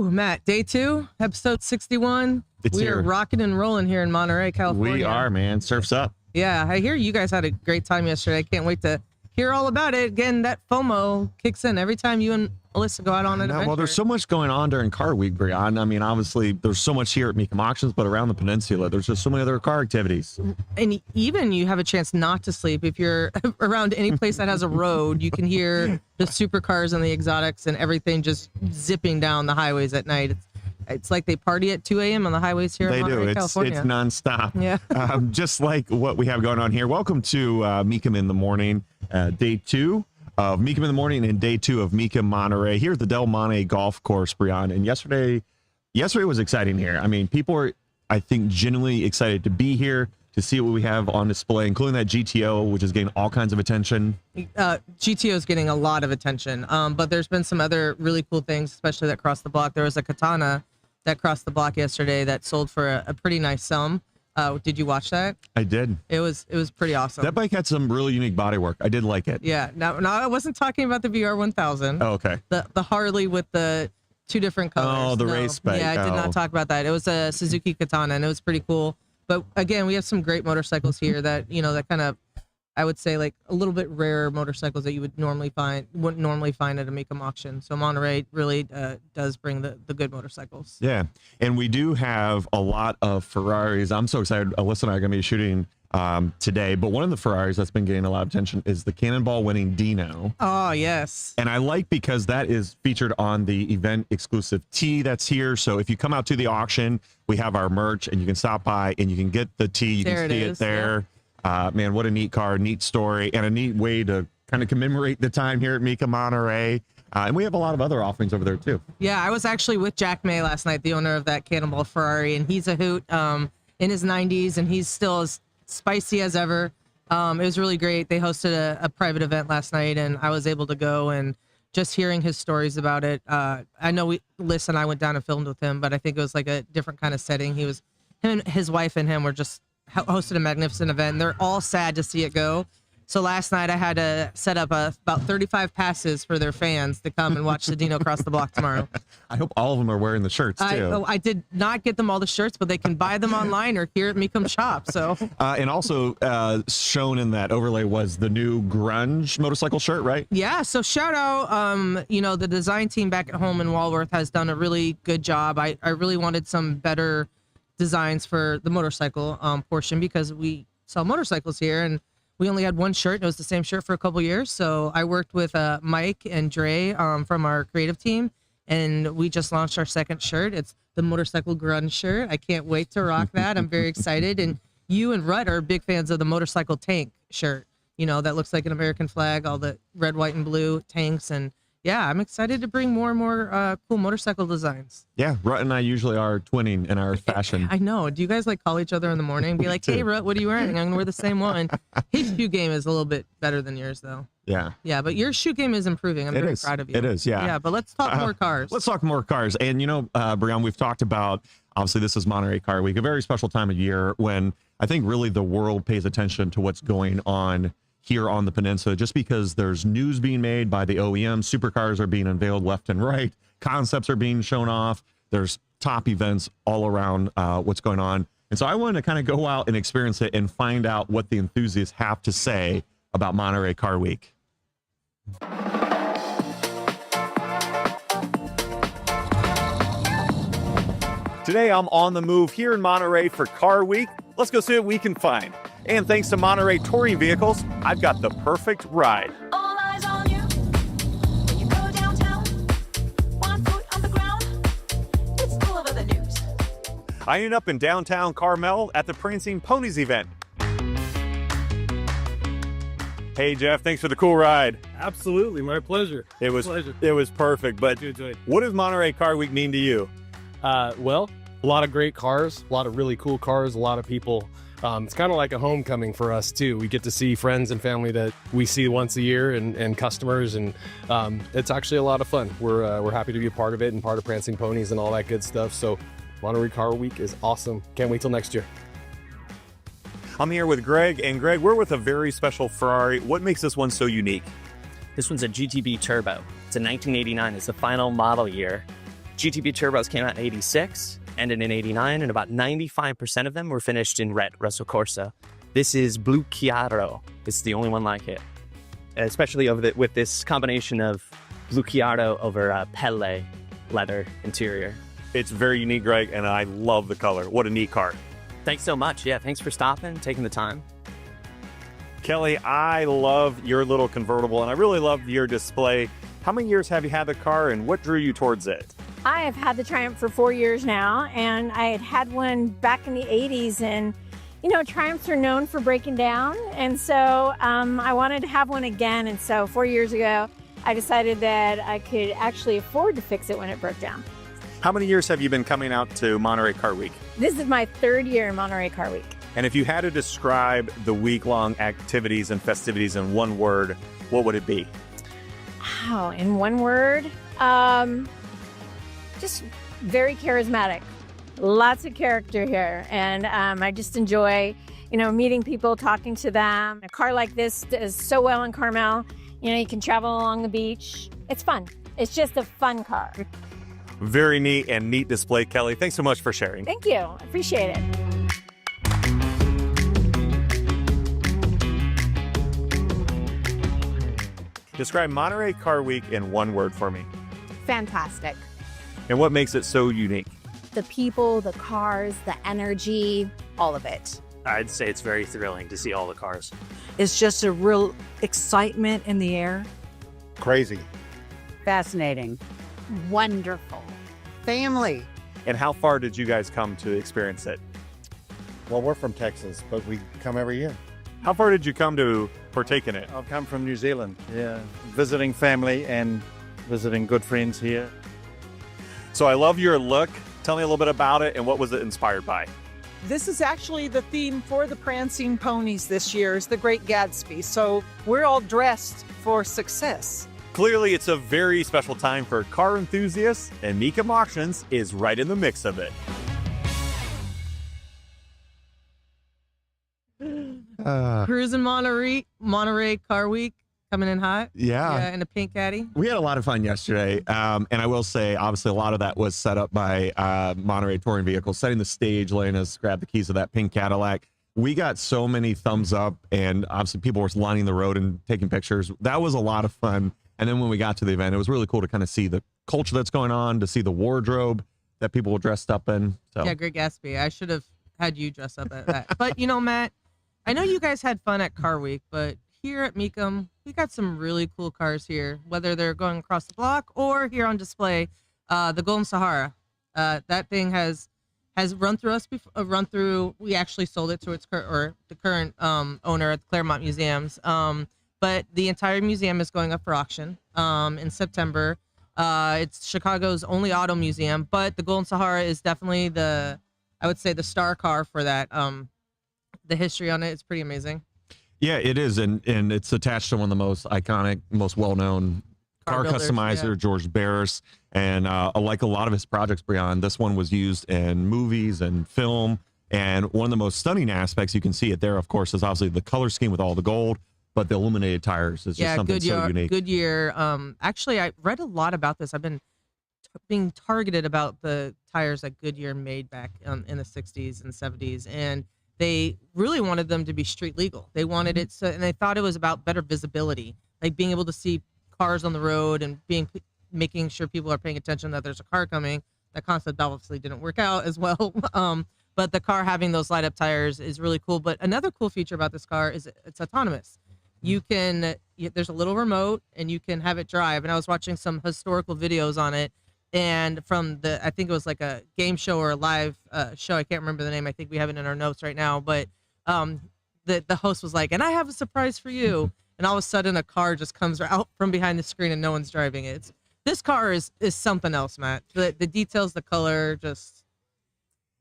Woo, Matt, day 2, episode 61. We are rocking and rolling here in Monterey, California. We are, man. Surf's up. Yeah, I hear you guys had a great time yesterday. I can't wait to hear all about it. Again, that FOMO kicks in every time you and Alyssa go out on an adventure. Well, there's so much going on during Car Week, Brian. I mean, obviously, there's so much here at Mecum Auctions, but around the peninsula, there's just so many other car activities. And even you have a chance not to sleep. If you're around any place that has a road, you can hear the supercars and the exotics and everything just zipping down the highways at night. It's like they party at 2 a.m. on the highways here in Monterey, California. It's nonstop. Yeah. Just like what we have going on here. Welcome to Mecum in the Morning, day 2 of Mecum in the Morning and day 2 of Mecum Monterey here at the Del Monte Golf Course, Brian. And yesterday was exciting here. I mean, people are, I think, genuinely excited to be here to see what we have on display, including that GTO, which is getting all kinds of attention. GTO is getting a lot of attention, but there's been some other really cool things, especially that crossed the block. There was a Katana that crossed the block yesterday that sold for a pretty nice sum. Did you watch that? I did. It was pretty awesome. That bike had some really unique bodywork. I did like it. Yeah. Now I wasn't talking about the VR 1000. Oh, okay. The Harley with the 2 different colors. Oh, the race bike. Yeah, I did not talk about that. It was a Suzuki Katana, and it was pretty cool. But again, we have some great motorcycles here that, that kind of, I would say, like a little bit rare motorcycles that you wouldn't normally find at a Mecum auction. So Monterey really does bring the good motorcycles. Yeah, and we do have a lot of Ferraris. I'm so excited. Alyssa and I are going to be shooting today. But one of the Ferraris that's been getting a lot of attention is the Cannonball winning Dino. Oh, yes. And I like because that is featured on the event exclusive tee that's here. So if you come out to the auction, we have our merch and you can stop by and you can get the tee. You can see it there. Yeah. Man, what a neat car, neat story, and a neat way to kind of commemorate the time here at Mecum Monterey. And we have a lot of other offerings over there, too. Yeah, I was actually with Jack May last night, the owner of that Cannonball Ferrari, and he's a hoot in his 90s, and he's still as spicy as ever. It was really great. They hosted a private event last night, and I was able to go, and just hearing his stories about it. I know Alyssa and I went down and filmed with him, but I think it was like a different kind of setting. His wife and him were just hosted a magnificent event, and they're all sad to see it go. So last night I had to set up about 35 passes for their fans to come and watch the Dino cross the block tomorrow. I hope all of them are wearing the shirts too. I did not get them all the shirts, but they can buy them online or here at Mecum shop. So and also shown in that overlay was the new grunge motorcycle shirt, right? Yeah. So shout out, the design team back at home in Walworth has done a really good job. I really wanted some better designs for the motorcycle portion because we sell motorcycles here and we only had one shirt. It was the same shirt for a couple years. So I worked with Mike and Dre from our creative team, and we just launched our second shirt. It's the motorcycle grunge shirt. I can't wait to rock that. I'm very excited. And you and Rutt are big fans of the motorcycle tank shirt, that looks like an American flag, all the red, white, and blue tanks. And yeah, I'm excited to bring more and more cool motorcycle designs. Yeah, Rutt and I usually are twinning in our fashion. I know. Do you guys call each other in the morning and be like, hey, Rutt, what are you wearing? I'm going to wear the same one. His shoe game is a little bit better than yours, though. Yeah. Yeah, but your shoe game is improving. I'm very proud of you. It is, yeah. Yeah, but let's talk more cars. Let's talk more cars. And, Brian, we've talked about, obviously, this is Monterey Car Week, a very special time of year when I think really the world pays attention to what's going on here on the peninsula, just because there's news being made by the OEM, supercars are being unveiled left and right, concepts are being shown off, there's top events all around what's going on. And so I wanted to kind of go out and experience it and find out what the enthusiasts have to say about Monterey Car Week. Today I'm on the move here in Monterey for Car Week. Let's go see what we can find. And thanks to Monterey Touring Vehicles, I've got the perfect ride. All eyes on you. When you go downtown, 1 foot on the ground, it's all over the news. I ended up in downtown Carmel at the Prancing Ponies event. Hey Jeff, thanks for the cool ride. Absolutely, my pleasure. It was perfect. But what does Monterey Car Week mean to you? Well, a lot of great cars, a lot of really cool cars, a lot of people. It's kind of like a homecoming for us too. We get to see friends and family that we see once a year and customers, and it's actually a lot of fun. We're happy to be a part of it and part of Prancing Ponies and all that good stuff. So Monterey Car Week is awesome. Can't wait till next year. I'm here with Greg, and Greg, we're with a very special Ferrari. What makes this one so unique? This one's a GTB Turbo. It's a 1989. It's the final model year. GTB turbos came out in 86, ended in 89, and about 95% of them were finished in red, Rosso Corsa. This is Blue Chiaro. It's the only one like it, especially with this combination of Blue Chiaro over Pelle leather interior. It's very unique, Greg, and I love the color. What a neat car. Thanks so much. Yeah, thanks for stopping, taking the time. Kelly, I love your little convertible, and I really love your display. How many years have you had the car, and what drew you towards it? I have had the Triumph for 4 years now, and I had one back in the 80s, and you know, Triumphs are known for breaking down, and so I wanted to have one again, and so 4 years ago, I decided that I could actually afford to fix it when it broke down. How many years have you been coming out to Monterey Car Week? This is my 3rd year in Monterey Car Week. And if you had to describe the week-long activities and festivities in one word, what would it be? Wow, in one word, just very charismatic. Lots of character here, and I just enjoy, you know, meeting people, talking to them. A car like this does so well in Carmel. You know, you can travel along the beach. It's fun. It's just a fun car. Very neat and neat display, Kelly. Thanks so much for sharing. Thank you. Appreciate it. Describe Monterey Car Week in one word for me. Fantastic. And what makes it so unique? The people, the cars, the energy, all of it. I'd say it's very thrilling to see all the cars. It's just a real excitement in the air. Crazy. Fascinating. Wonderful. Family. And how far did you guys come to experience it? Well, we're from Texas, but we come every year. How far did you come to partake in it? I've come from New Zealand, visiting family and visiting good friends here. So I love your look. Tell me a little bit about it and what was it inspired by? This is actually the theme for the Prancing Ponies this year, is the Great Gatsby. So we're all dressed for success. Clearly, it's a very special time for car enthusiasts, and Mecum Auctions is right in the mix of it. Cruising Monterey Car Week, coming in hot. Yeah. In a pink caddy. We had a lot of fun yesterday. And I will say, obviously, a lot of that was set up by Monterey Touring Vehicles, setting the stage, letting us grab the keys of that pink Cadillac. We got so many thumbs up, and obviously people were lining the road and taking pictures. That was a lot of fun. And then when we got to the event, it was really cool to kind of see the culture that's going on, to see the wardrobe that people were dressed up in. So. Yeah, Great Gatsby. I should have had you dress up at that. But, you know, Matt, I know you guys had fun at Car Week, but here at Mecum, we got some really cool cars here, whether they're going across the block or here on display. The Golden Sahara. That thing has run through us before. We actually sold it to the current owner at the Claremont Museums. But the entire museum is going up for auction in September. It's Chicago's only auto museum, but the Golden Sahara is definitely I would say the star car for that. The history on it is pretty amazing. Yeah, it is, and it's attached to one of the most iconic, most well-known car builders, customizer, yeah. George Barris, and like a lot of his projects, Brian, this one was used in movies and film, and one of the most stunning aspects, you can see it there, of course, is obviously the color scheme with all the gold, but the illuminated tires is just something so unique. Goodyear. Actually, I read a lot about this. I've been being targeted about the tires that Goodyear made back in the 60s and 70s, and they really wanted them to be street legal. They wanted it so, and they thought it was about better visibility, like being able to see cars on the road and making sure people are paying attention that there's a car coming. That concept obviously didn't work out as well. But the car having those light up tires is really cool. But another cool feature about this car is it's autonomous. There's a little remote and you can have it drive. And I was watching some historical videos on it. And from I think it was like a game show or a live show. I can't remember the name. I think we have it in our notes right now. But the host was like, and I have a surprise for you. And all of a sudden a car just comes out from behind the screen and no one's driving it. This car is something else, Matt. The details, the color, just.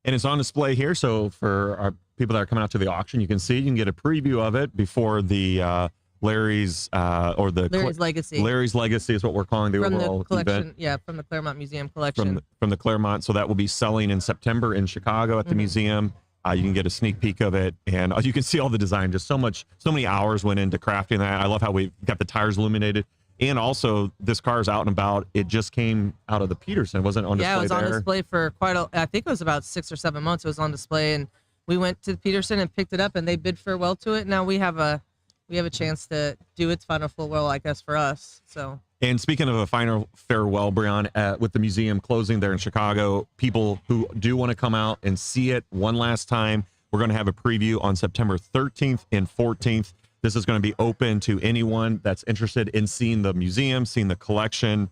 And it's on display here. So for our people that are coming out to the auction, you can get a preview of it before the Larry's Legacy. Larry's Legacy is what we're calling the overall event. Yeah, from the Claremont Museum collection. From the Claremont. So that will be selling in September in Chicago at the museum. You can get a sneak peek of it, and you can see all the design. Just so many hours went into crafting that. I love how we got the tires illuminated. And also, this car's out and about. It just came out of the Peterson. It wasn't on display Yeah, it was there. on display for I think it was about 6 or 7 months. It was on display, and we went to Peterson and picked it up, and they bid farewell to it. Now we have a chance to do its final farewell, I guess, for us. So. And speaking of a final farewell, Brian, with the museum closing there in Chicago, people who do want to come out and see it one last time, we're going to have a preview on September 13th and 14th. This is going to be open to anyone that's interested in seeing the museum, seeing the collection.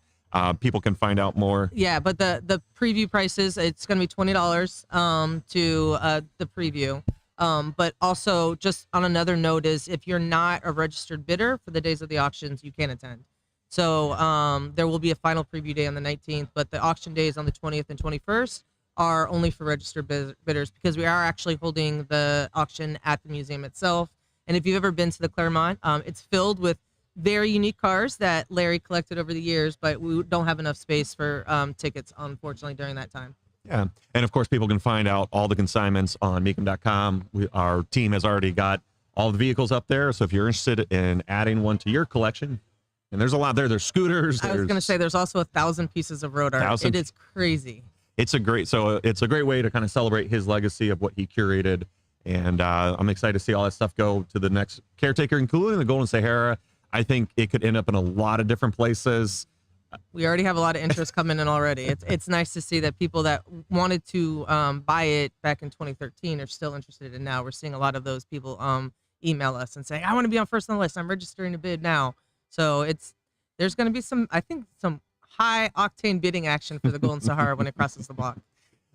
People can find out more. Yeah, but the preview prices, it's going to be $20 to the preview. But also, just on another note, is if you're not a registered bidder for the days of the auctions, you can't attend. So there will be a final preview day on the 19th, but the auction days on the 20th and 21st are only for registered bidders, because we are actually holding the auction at the museum itself. And if you've ever been to the Claremont, it's filled with very unique cars that Larry collected over the years, but we don't have enough space for tickets, unfortunately, during that time. Yeah. And of course, people can find out all the consignments on Mecum.com. Our team has already got all the vehicles up there. So if you're interested in adding one to your collection, and there's a lot there. There's scooters. I was going to say there's also 1,000 pieces of road art. It is crazy. It's a great way to kind of celebrate his legacy of what he curated. And I'm excited to see all that stuff go to the next caretaker, including the Golden Sahara. I think it could end up in a lot of different places. We already have a lot of interest coming in already. It's nice to see that people that wanted to buy it back in 2013 are still interested in now. We're seeing a lot of those people email us and say, I want to be on first on the list. I'm registering a bid now. So there's going to be some high octane bidding action for the Golden Sahara when it crosses the block.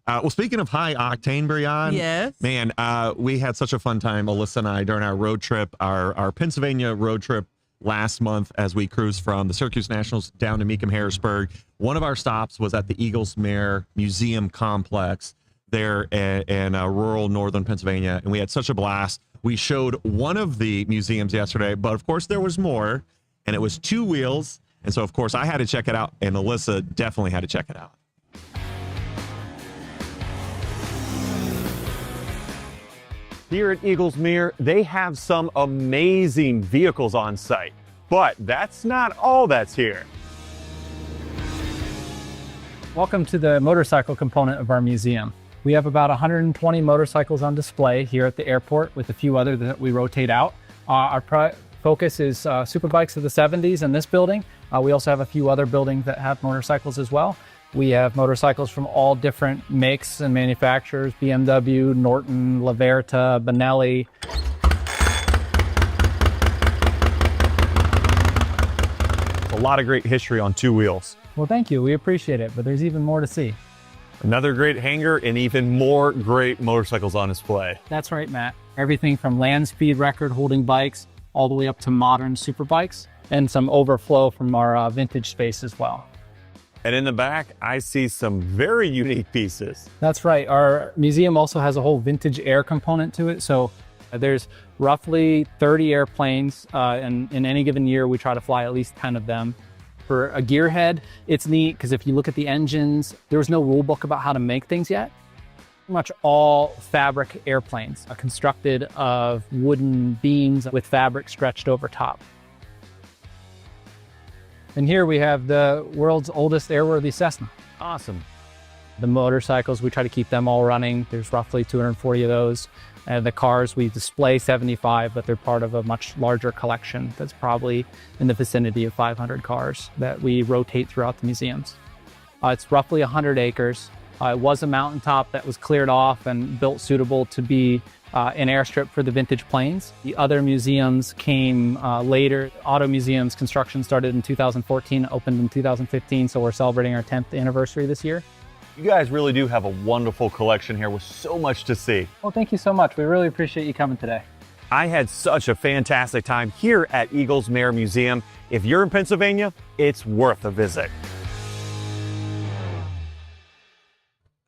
Well, speaking of high octane, Brian, yes, man, we had such a fun time, Alyssa and I, during our road trip, our Pennsylvania road trip last month, as we cruised from the Syracuse Nationals down to Mecum Harrisburg. One of our stops was at the Eagles Mare Museum Complex there in rural northern Pennsylvania, and we had such a blast. We showed one of the museums yesterday, but of course there was more, and it was two wheels. And so, of course, I had to check it out, and Alyssa definitely had to check it out. Here at Eagles Mere, they have some amazing vehicles on site, but that's not all that's here. Welcome to the motorcycle component of our museum. We have about 120 motorcycles on display here at the airport, with a few others that we rotate out. Our focus is superbikes of the 70s in this building. We also have a few other buildings that have motorcycles as well. We have motorcycles from all different makes and manufacturers: BMW, Norton, Laverta, Benelli. A lot of great history on two wheels. Well, thank you. We appreciate it, but there's even more to see. Another great hangar and even more great motorcycles on display. That's right, Matt. Everything from land speed record holding bikes all the way up to modern superbikes, and some overflow from our vintage space as well. And in the back, I see some very unique pieces. That's right. Our museum also has a whole vintage air component to it. So there's roughly 30 airplanes, and in any given year, we try to fly at least 10 of them. For a gearhead, it's neat because if you look at the engines, there was no rule book about how to make things yet. Pretty much all fabric airplanes are constructed of wooden beams with fabric stretched over top. And here we have the world's oldest airworthy Cessna. Awesome. The motorcycles, we try to keep them all running. There's roughly 240 of those. And the cars, we display 75, but they're part of a much larger collection that's probably in the vicinity of 500 cars that we rotate throughout the museums. It's roughly 100 acres. It was a mountaintop that was cleared off and built suitable to be an airstrip for the vintage planes. The other museums came later. Auto Museum's construction started in 2014, opened in 2015, so we're celebrating our 10th anniversary this year. You guys really do have a wonderful collection here with so much to see. Well, thank you so much. We really appreciate you coming today. I had such a fantastic time here at Eagles Mare Museum. If you're in Pennsylvania, it's worth a visit.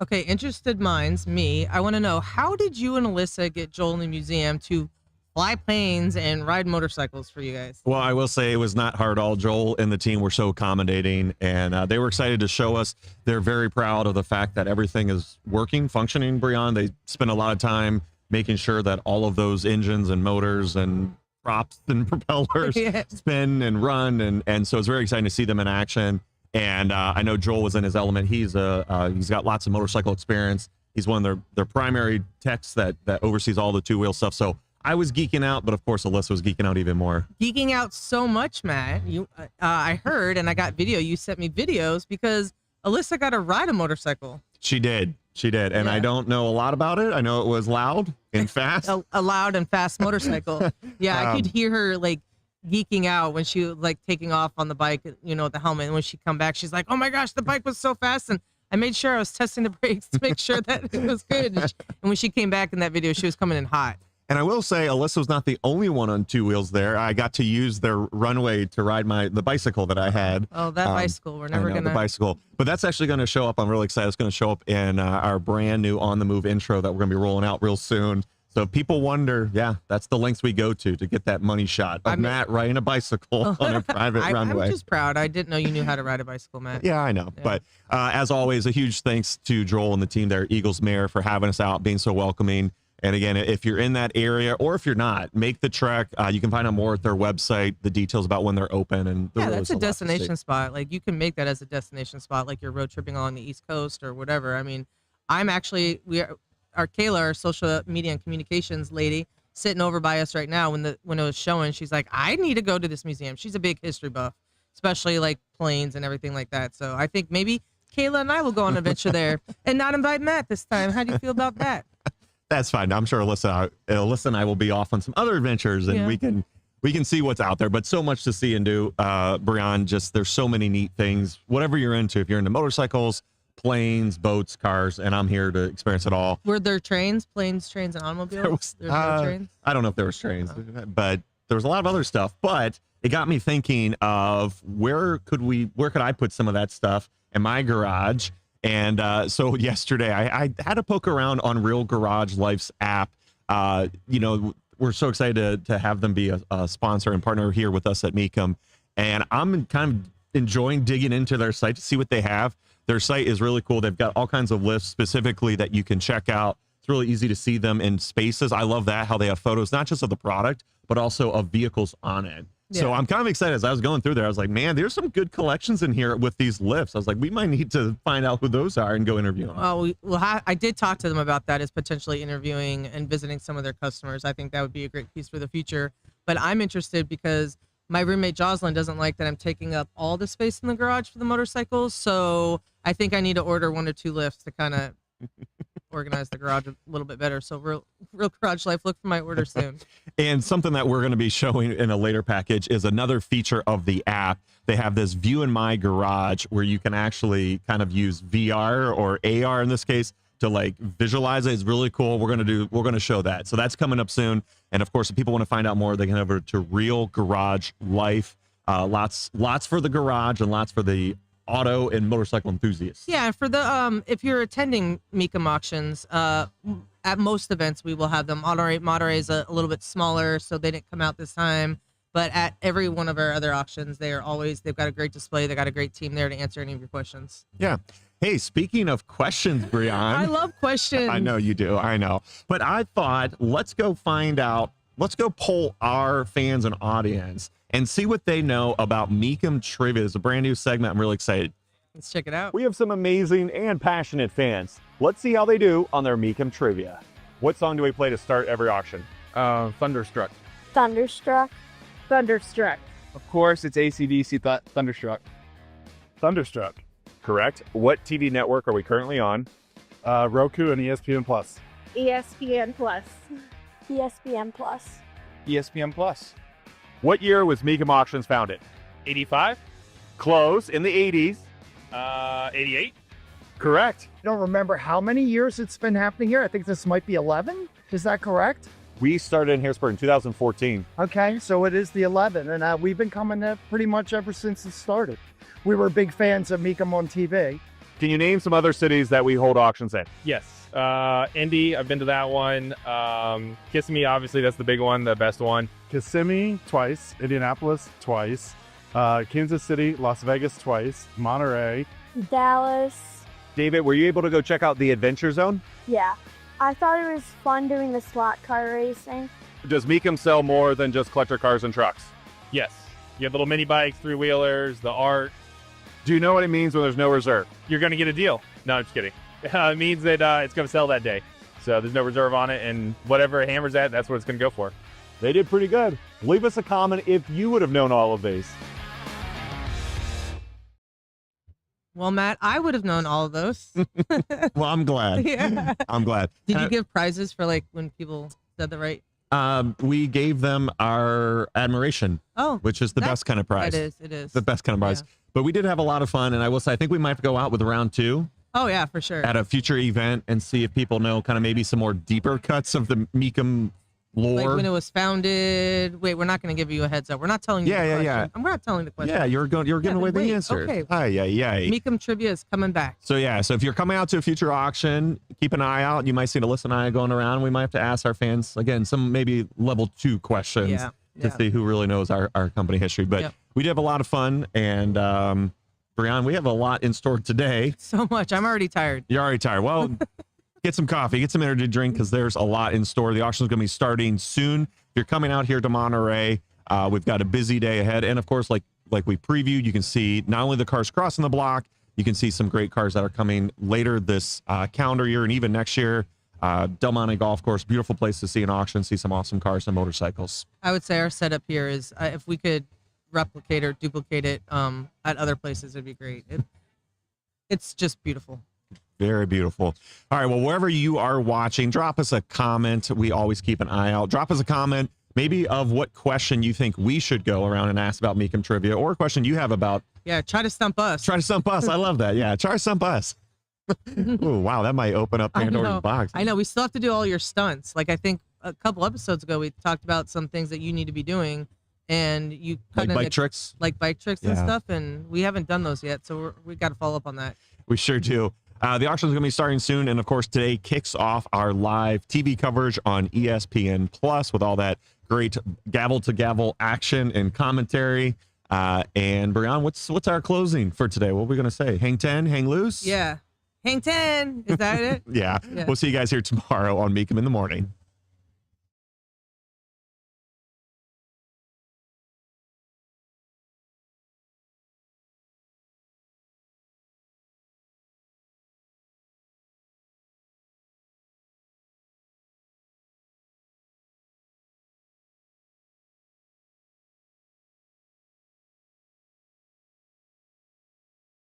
Okay, interested minds, me. I want to know, how did you and Alyssa get Joel in the museum to fly planes and ride motorcycles for you guys? Well, I will say it was not hard at all. Joel and the team were so accommodating, and they were excited to show us. They're very proud of the fact that everything is working, functioning, Brian. They spent a lot of time making sure that all of those engines and motors and props and propellers Yeah. spin and run, and so it's very exciting to see them in action. And I know Joel was in his element. He's got lots of motorcycle experience. He's one of their primary techs that oversees all the two-wheel stuff. So I was geeking out, but of course Alyssa was geeking out even more. Geeking out so much, Matt. I heard, and I got video. You sent me videos because Alyssa got to ride a motorcycle. She did, and Yeah. I don't know a lot about it. I know it was loud and fast. A loud and fast motorcycle. Yeah, I could hear her like geeking out when she was like taking off on the bike, you know, with the helmet. And when she come back, she's like, "Oh my gosh, the bike was so fast!" And I made sure I was testing the brakes to make sure that it was good. And when she came back in that video, she was coming in hot. And I will say, Alyssa was not the only one on two wheels there. I got to use their runway to ride the bicycle that I had. Oh, that bicycle. We're never I know, gonna the bicycle. But that's actually going to show up. I'm really excited. It's going to show up in our brand new On the Move intro that we're going to be rolling out real soon. So if people wonder, yeah, that's the lengths we go to get that money shot of Matt riding a bicycle on a private runway. I'm just proud. I didn't know you knew how to ride a bicycle, Matt. Yeah, I know. Yeah. But as always, a huge thanks to Joel and the team there, Eagles Mare, for having us out, being so welcoming. And again, if you're in that area, or if you're not, make the trek. You can find out more at their website, the details about when they're open. And Yeah, that's a destination spot. Like you can make that as a destination spot, like you're road tripping along the East Coast or whatever. I mean, our Kayla, our social media and communications lady, sitting over by us right now when it was showing. She's like, I need to go to this museum. She's a big history buff, especially like planes and everything like that. So I think maybe Kayla and I will go on an adventure there and not invite Matt this time. How do you feel about that? That's fine. I'm sure Alyssa and I will be off on some other adventures, and we can see what's out there. But so much to see and do, Brian. Just there's so many neat things. Whatever you're into, if you're into motorcycles, planes, boats, cars, and I'm here to experience it all. Were there planes, and automobiles? There was no trains? I don't know if there was trains, but there was a lot of other stuff. But it got me thinking of where could I put some of that stuff in my garage? And so yesterday I had to poke around on Real Garage Life's app. We're so excited to have them be a sponsor and partner here with us at Mecum. And I'm kind of enjoying digging into their site to see what they have. Their site is really cool. They've got all kinds of lists specifically that you can check out. It's really easy to see them in spaces. I love that, how they have photos, not just of the product, but also of vehicles on it. Yeah. So I'm kind of excited. As I was going through there, I was like, man, there's some good collections in here with these lifts. I was like, we might need to find out who those are and go interview them. Oh, I did talk to them about that, as potentially interviewing and visiting some of their customers. I think that would be a great piece for the future. But I'm interested because my roommate Jocelyn doesn't like that I'm taking up all the space in the garage for the motorcycles. So I think I need to order 1 or 2 lifts to kind of organize the garage a little bit better. So real Garage Life, look for my order soon. And something that we're going to be showing in a later package is another feature of the app. They have this view in my garage where you can actually kind of use VR or AR in this case to like visualize it. It's really cool. We're going to show that. So that's coming up soon. And of course, if people want to find out more, they can head over to Real Garage Life. Lots for the garage and lots for the auto and motorcycle enthusiasts. Yeah, for the if you're attending Mecum Auctions, at most events we will have them. Monterey is a little bit smaller, so they didn't come out this time. But at every one of our other auctions, they've got a great display. They got a great team there to answer any of your questions. Yeah. Hey, speaking of questions, Brian. I love questions. I know you do. I know. But I thought, let's go poll our fans and audience and see what they know about Mecum Trivia. It's a brand new segment. I'm really excited. Let's check it out. We have some amazing and passionate fans. Let's see how they do on their Mecum Trivia. What song do we play to start every auction? Thunderstruck. Thunderstruck. Thunderstruck. Of course, it's AC/DC Thunderstruck. Thunderstruck. Correct. What TV network are we currently on? Roku and ESPN Plus. ESPN Plus. ESPN Plus. ESPN Plus. What year was Mecum Auctions founded? 85. Close. In the 80s. 88. Correct. I don't remember how many years it's been happening here. I think this might be 11. Is that correct? We started in Harrisburg in 2014. Okay, so it is the 11, and we've been coming pretty much ever since it started. We were big fans of Mecum on TV. Can you name some other cities that we hold auctions in? Yes. Indy, I've been to that one. Kissimmee, obviously, that's the big one, the best one. Kissimmee twice, Indianapolis twice, Kansas City, Las Vegas twice, Monterey. Dallas. David, were you able to go check out the Adventure Zone? Yeah. I thought it was fun doing the slot car racing. Does Mecum sell more than just collector cars and trucks? Yes. You have little mini bikes, three-wheelers, the art. Do you know what it means when there's no reserve? You're going to get a deal. No, I'm just kidding. It means that it's going to sell that day. So there's no reserve on it, and whatever it hammers at, that's what it's going to go for. They did pretty good. Leave us a comment if you would have known all of these. Well, Matt, I would have known all of those. Well, I'm glad. Yeah. I'm glad. Did you give prizes for like when people said the right? We gave them our admiration. Oh, which is the best kind of prize. It is. The best kind of prize. Yeah. But we did have a lot of fun, and I will say I think we might have to go out with round 2. Oh yeah, for sure. At a future event and see if people know kind of maybe some more deeper cuts of the Mecum lore. Like when it was founded. Wait, we're not going to give you a heads up. We're not telling you. Yeah, the yeah, question. yeah. I'm not telling the question. Yeah, you're giving away the answer. Okay. Aye. Mecum trivia is coming back. So yeah, so if you're coming out to a future auction, keep an eye out. You might see Alyssa and I going around. We might have to ask our fans again some maybe level 2 questions to see who really knows our company history. But we did have a lot of fun, and Brian, we have a lot in store today. So much. I'm already tired. You're already tired. Well, get some coffee, get some energy drink, because there's a lot in store. The auction is going to be starting soon. If you're coming out here to Monterey, we've got a busy day ahead. And of course, like we previewed, you can see not only the cars crossing the block, you can see some great cars that are coming later this calendar year and even next year. Del Monte Golf Course, beautiful place to see an auction, see some awesome cars and motorcycles. I would say our setup here is if we could replicate or duplicate it at other places, it'd be great. It's just beautiful. Very beautiful. All right, well, wherever you are watching, drop us a comment. We always keep an eye out. Drop us a comment maybe of what question you think we should go around and ask about Mecum trivia, or a question you have about. Yeah, try to stump us. Try to stump us. I love that. Yeah, try to stump us. Oh, wow, that might open up Pandora's box. I know. We still have to do all your stunts. Like I think a couple episodes ago, we talked about some things that you need to be doing, and you like bike tricks, and stuff, and we haven't done those yet, so we got to follow up on that. We sure do. The auction is going to be starting soon, and of course, today kicks off our live TV coverage on ESPN Plus with all that great gavel to gavel action and commentary. And Brian, what's our closing for today? What are we going to say? Hang 10, hang loose. Yeah, hang 10. Is that it? Yeah. We'll see you guys here tomorrow on Mecum in the Morning.